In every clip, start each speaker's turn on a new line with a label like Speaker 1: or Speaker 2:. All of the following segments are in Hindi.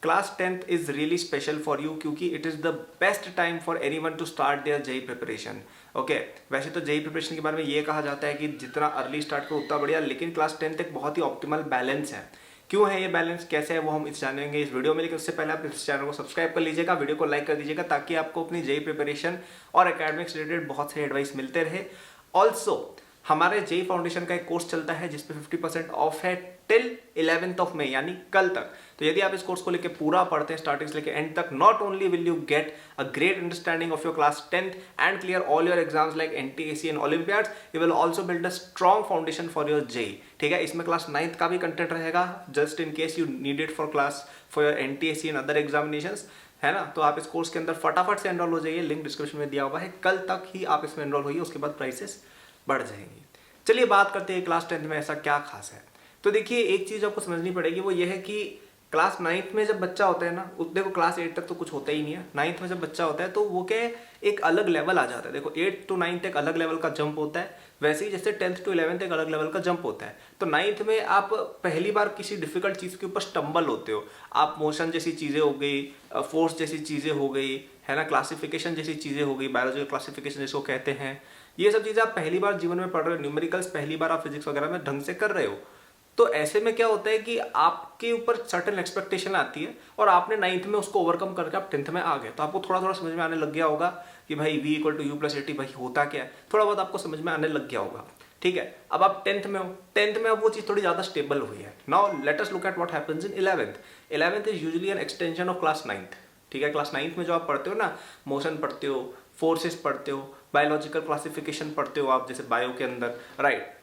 Speaker 1: Class 10th is really special for you क्योंकि it is the best time for anyone to start their JEE preparation. Okay, वैसे तो जेई प्रिपरेशन के बारे में ये कहा जाता है कि जितना अर्ली स्टार्ट करो उतना बढ़िया, लेकिन क्लास 10th एक बहुत ही ऑप्टिमल बैलेंस है। क्यों है ये बैलेंस, कैसे है, वो हम इस जानेंगे इस वीडियो में। लेकिन उससे पहले आप इस चैनल को सब्सक्राइब कर लीजिएगा, वीडियो को लाइक कर दीजिएगा, ताकि आपको अपनी जेई प्रिपरेशन और एकेडमिक्स रिलेटेड बहुत से एडवाइस मिलते रहे। ऑल्सो हमारे जेई फाउंडेशन का एक कोर्स चलता है जिसपे 50% ऑफ है टिल 11th ऑफ मई, यानी कल तक। तो यदि आप इस कोर्स को लेकर पूरा पढ़ते हैं स्टार्टिंग से लेकर एंड तक, not only will you get a great understanding of your class 10th and clear all your exams like NTSE and olympiads, you will also build a strong foundation for your JEE. ठीक है, इसमें क्लास 9th का भी कंटेंट रहेगा just in case you need it for your NTSE and other examinations, है ना। तो आप इस कोर्स के अंदर फटाफट से एनरोल हो जाइए, लिंक डिस्क्रिप्शन में दिया हुआ है। कल तक ही आप इसमें एनरोल होइए, उसके बाद प्राइसेस बढ़ जाएंगी। चलिए बात करते हैं क्लास 10th में ऐसा क्या खास है। तो देखिए, एक चीज़ आपको समझनी पड़ेगी, वो ये है कि क्लास 9th में जब बच्चा होता है ना, देखो क्लास 8 तक तो कुछ होता ही नहीं है, 9th में जब बच्चा होता है तो वो क्या एक अलग लेवल आ जाता है। देखो 8 to 9 एक अलग लेवल का जंप होता है, वैसे ही जैसे 10th to 11th एक अलग लेवल का जंप होता है। तो 9th में आप पहली बार किसी डिफिकल्ट चीज़ के ऊपर स्टम्बल होते हो। आप मोशन जैसी चीज़ें हो गई, फोर्स जैसी चीज़ें हो गई, है ना, क्लासिफिकेशन जैसी चीज़ें हो गई, बायोलॉजिकल क्लासिफिकेशन जिसको कहते हैं, ये सब चीज़ें आप पहली बार जीवन में पढ़ रहे हो। न्यूमेरिकल्स पहली बार आप फिजिक्स वगैरह में ढंग से कर रहे हो। तो ऐसे में क्या होता है कि आपके ऊपर सर्टेन एक्सपेक्टेशन आती है और आपने 9th में उसको ओवरकम करके आप 10th में आ गए, तो आपको थोड़ा थोड़ा समझ में आने लग गया होगा कि भाई v = u+80 भाई होता क्या है, थोड़ा बहुत आपको समझ में आने लग गया होगा। ठीक है, अब आप 10th में हो, 10th में अब वो चीज़ थोड़ी ज़्यादा स्टेबल हुई है। Now let us look at what happens in 11th। 11th is usually an extension of class 9th। ठीक है, क्लास 9th में जो आप पढ़ते हो ना, मोशन पढ़ते हो, फोर्सेस पढ़ते हो, बायोलॉजिकल क्लासिफिकेशन पढ़ते हो आप, जैसे बायो के अंदर, राइट,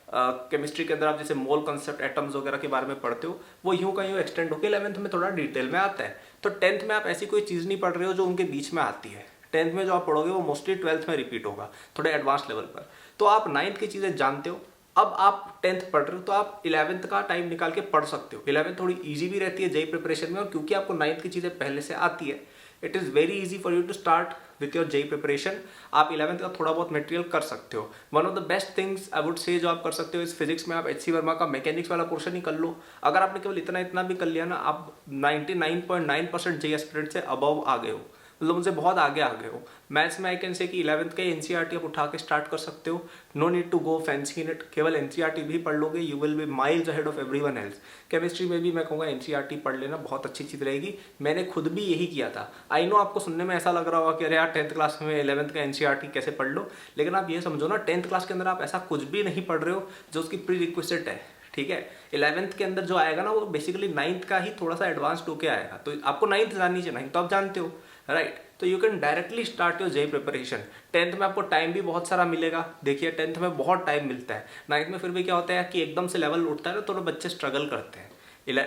Speaker 1: केमिस्ट्री के अंदर आप जैसे मोल कंसेप्ट, एटम्स वगैरह के बारे में पढ़ते हो, वो यूं का यूं एक्सटेंड होकर 11th में थोड़ा डिटेल में आता है। तो 10th में आप ऐसी कोई चीज़ नहीं पढ़ रहे हो जो उनके बीच में आती है। 10th में जो आप पढ़ोगे वो मोस्टली 12th में रिपीट होगा, थोड़े एडवांस लेवल पर। तो आप 9th की चीज़ें जानते हो, अब आप 10th पढ़ रहे हो तो आप 11th का टाइम निकाल के पढ़ सकते हो। 11th थोड़ी ईजी भी रहती है जेई प्रिपरेशन में, और क्योंकि आपको 9th की चीज़ें पहले से आती है, it is very easy for you to start with your JEE preparation. आप 11th का थोड़ा बहुत मटेरियल कर सकते हो। One of the best things I would say जो आप कर सकते हो इस फिजिक्स में, आप एचसी वर्मा का मैकेनिक्स वाला पोर्शन ही कर लो। अगर आपने केवल इतना भी कर लिया ना, आप 99.9% जेई एस्पिरेंट से अबव आ गए हो, मतलब उनसे बहुत आगे आ गए हो। मैथ्स में आई कैन से कि 11th के एनसीईआरटी आप उठा के स्टार्ट कर सकते हो। No need to go fancy in it, केवल एनसीईआरटी भी पढ़ लोगे, you will be miles ahead of everyone else. Chemistry में भी मैं कहूँगा एनसीईआरटी पढ़ लेना, बहुत अच्छी चीज़ रहेगी। मैंने खुद भी यही किया था। आई नो आपको सुनने में ऐसा लग रहा होगा कि अरे यार 10th क्लास में 11th का एनसीईआरटी कैसे पढ़ लो, लेकिन आप ये समझो ना, 10th क्लास के अंदर आप ऐसा कुछ भी नहीं पढ़ रहे हो जो उसकी प्री रिक्विजिट है। ठीक है, 11th के अंदर जो आएगा ना, वो बेसिकली 9th का ही थोड़ा सा एडवांस्ड होके आएगा। तो आपको 9th जाननी चाहिए, 9th तो आप जानते हो, राइट। तो you can directly start your JEE preparation. 10th में आपको टाइम भी बहुत सारा मिलेगा। देखिए 10th में बहुत टाइम मिलता है, 9th में फिर भी क्या होता है कि एकदम से लेवल उठता है ना, तो बच्चे स्ट्रगल करते हैं।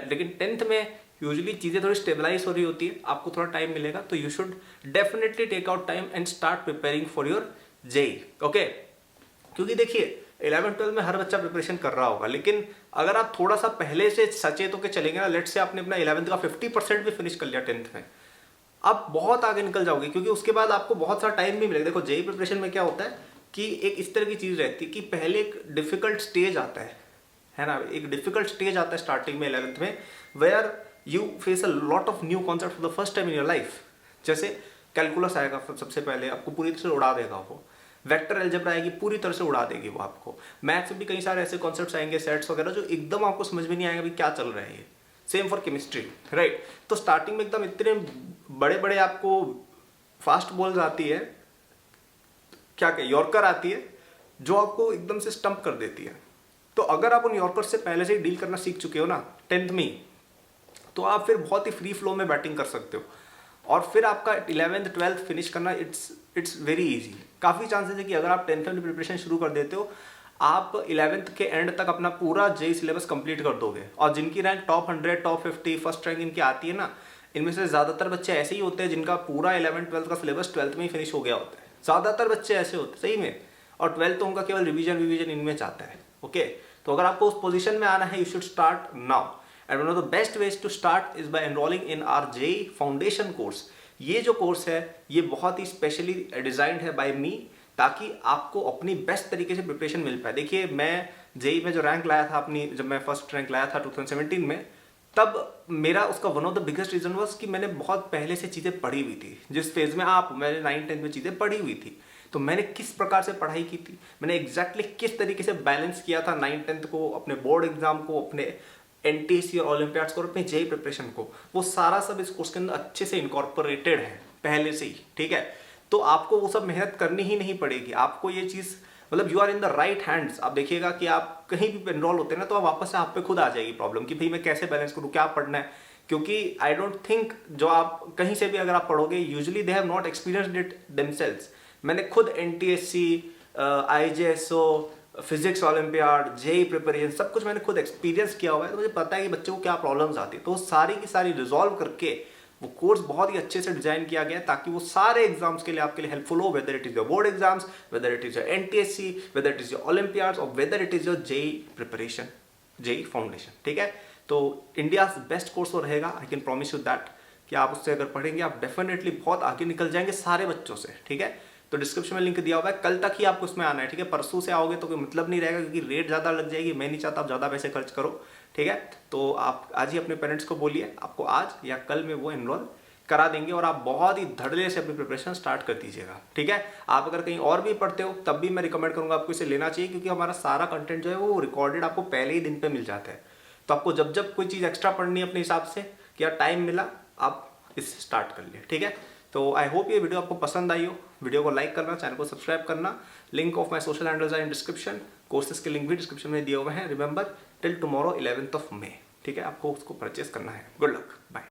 Speaker 1: लेकिन 10th में यूजुअली चीज़ें थोड़ी स्टेबलाइज हो रही होती है, आपको थोड़ा टाइम मिलेगा। तो you should definitely take out time and start preparing for your JEE. Okay, क्योंकि देखिए 11-12 में हर बच्चा प्रिपरेशन कर रहा होगा, लेकिन अगर आप थोड़ा सा पहले से सचेत होकर चलेंगे ना, लेट से आपने अपना 11th का 50% भी फिनिश कर लिया 10th में, आप बहुत आगे निकल जाओगे, क्योंकि उसके बाद आपको बहुत सारा टाइम भी मिलेगा। देखो जेई प्रिपरेशन में क्या होता है कि एक इस तरह की चीज़ रहती है कि पहले एक डिफिकल्ट स्टेज आता है ना, एक डिफिकल्ट स्टेज आता है स्टार्टिंग में 11th में, where you face a lot of new concept for the first time in your life. जैसे कैलकुलस आएगा, सबसे पहले आपको पूरी तरह से उड़ा देगा वो। वेक्टर अलजेब्रा आएगी, पूरी तरह से उड़ा देगी वो आपको। मैथ्स में भी कई सारे ऐसे कॉन्सेप्ट्स आएंगे, सेट्स वगैरह, जो एकदम आपको समझ में नहीं आएगा भी क्या चल रहा है ये। Same for chemistry, right. तो स्टार्टिंग में एकदम इतने बड़े बड़े आपको फास्ट बॉल्स आती है, क्या यॉर्कर आती है, जो आपको एकदम से स्टंप कर देती है। तो अगर आप उन यॉर्कर से पहले से ही डील करना सीख चुके हो ना 10th में, तो आप फिर बहुत ही फ्री फ्लो में बैटिंग कर सकते हो, और फिर आपका 11th 12th फिनिश करना इट्स वेरी इजी। काफ़ी चांसेस है कि अगर आप 10th में प्रिपरेशन शुरू कर देते हो, आप 11th के एंड तक अपना पूरा जेई सिलेबस कंप्लीट कर दोगे। और जिनकी rank top 100, top 50, first rank इनकी आती है ना, इनमें से ज़्यादातर बच्चे ऐसे ही होते हैं जिनका पूरा 11th 12th का सिलेबस 12th में ही फिनिश हो गया होता है। ज़्यादातर बच्चे ऐसे होते हैं सही में, और 12th तो उनका केवल रिवीजन इनमें चाहता है। ओके, तो अगर आपको उस पोजीशन में आना है, you should start now. And one of the best ways to start is by enrolling in our JEE foundation course. ये जो कोर्स है ये बहुत ही स्पेशली डिजाइंड है बाय मी, ताकि आपको अपनी बेस्ट तरीके से प्रिपरेशन मिल पाए। देखिए मैं जेई में जो रैंक लाया था अपनी, जब मैं फर्स्ट रैंक लाया था 2017 में, तब मेरा उसका one of the biggest reason was कि मैंने बहुत पहले से चीज़ें पढ़ी हुई थी। जिस फेज में मैंने 9th-10th में चीज़ें पढ़ी हुई थी, तो मैंने किस प्रकार से पढ़ाई की थी, मैंने एग्जैक्टली किस तरीके से बैलेंस किया था 9th-10th को, अपने बोर्ड एग्जाम को, अपने एनटीएससी और ओलंपियाड्स को और अपने जेई प्रिपरेशन को, वो सारा सब इस कोर्स के अंदर अच्छे से इनकॉर्पोरेटेड है पहले से ही, ठीक है। तो आपको वो सब मेहनत करनी ही नहीं पड़ेगी। आपको ये चीज़ मतलब you are in the right hands. आप देखिएगा कि आप कहीं भी एनरोल होते हैं ना, तो आप वापस से आप पे खुद आ जाएगी प्रॉब्लम कि भाई मैं कैसे बैलेंस करूँ, क्या पढ़ना है। क्योंकि आई डोंट थिंक जो आप कहीं से भी अगर आप पढ़ोगे, usually they have not experienced it themselves. मैंने खुद NTSE, IJSO, physics olympiad, JEE preparation सब कुछ मैंने खुद एक्सपीरियंस किया हुआ है, तो मुझे पता है कि बच्चों को क्या प्रॉब्लम्स आती है। तो सारी की सारी रिजॉल्व करके वो कोर्स बहुत ही अच्छे से डिजाइन किया गया है ताकि वो सारे एग्जाम्स के लिए आपके लिए हेल्पफुल हो, whether it is your board exams, whether it is your NTSE, whether it is your olympiads और whether it is your JEE preparation, JEE foundation, ठीक है। तो इंडिया बेस्ट कोर्स वो रहेगा, I can promise you that, कि आप उससे अगर पढ़ेंगे आप डेफिनेटली बहुत आगे निकल जाएंगे सारे बच्चों से, ठीक है। तो डिस्क्रिप्शन में लिंक दिया हुआ है, कल तक ही आपको उसमें आना है, ठीक है। परसों से आओगे तो कोई मतलब नहीं रहेगा, क्योंकि रेट ज़्यादा लग जाएगी। मैं नहीं चाहता आप ज़्यादा पैसे खर्च करो, ठीक है। तो आप आज ही अपने पेरेंट्स को बोलिए, आपको आज या कल में वो एनरोल करा देंगे और आप बहुत ही धड़ल्ले से अपनी प्रिपरेशन स्टार्ट कर दीजिएगा, ठीक है। आप अगर कहीं और भी पढ़ते हो तब भी मैं रिकमेंड करूंगा आपको इसे लेना चाहिए, क्योंकि हमारा सारा कंटेंट जो है वो रिकॉर्डेड आपको पहले ही दिन पे मिल जाता है। तो आपको जब जब कोई चीज़ एक्स्ट्रा पढ़नी है अपने हिसाब से, कि यार टाइम मिला, आप इस स्टार्ट कर लिए, ठीक है। तो आई होप ये वीडियो आपको पसंद आई हो। वीडियो को लाइक करना, चैनल को सब्सक्राइब करना। Link of my social handles are in description, courses के लिंक भी डिस्क्रिप्शन में दिए हुए हैं। Remember till tomorrow 11th of May, ठीक है। आपको उसको परचेस करना है। Good luck, bye.